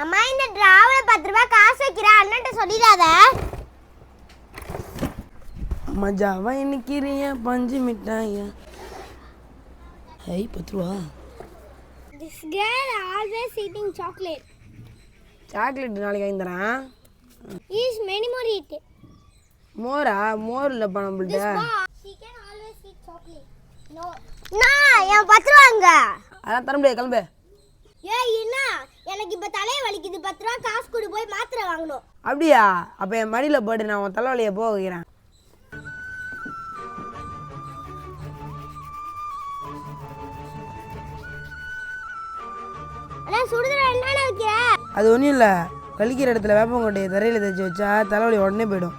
அம்மா இந்த டிராவல 10 ரூபாய் காசு வைக்கிறேன் அண்ணன்ட்ட சொல்லிடாத. மஜாவா நிக்கிறியா பஞ்சு மிட்டாயா. ஹை 10 ரூபா. This girl always eating chocolate. Chocolate நாளைக்கு வாங்கி தரேன். Is many more eat. மோரா மோர் இல்ல நம்மள்ட்ட. She can always eat chocolate. No. என் 10 ரூபாங்க. அதான் தர முடியாது கிளம்பு. ஏய் என்ன எனக்கு இப்ப தலைய வலிக்குது 10 ரூபாய் காசு கொடு போய் மாத்திரை வாங்கணும். அப்படியா? அப்ப என் மடியில போடு நான் உன் தலைவலியை போக வைக்கிறேன். அண்ணா சுடுதல என்னடா வைக்கிற? அது ஒன்றும் இல்லை, வலிக்கிற இடத்துல வேப்பங்கொட்டையை தரையில் தேய்ச்சி வச்சா தலைவலி உடனே போயிடும்.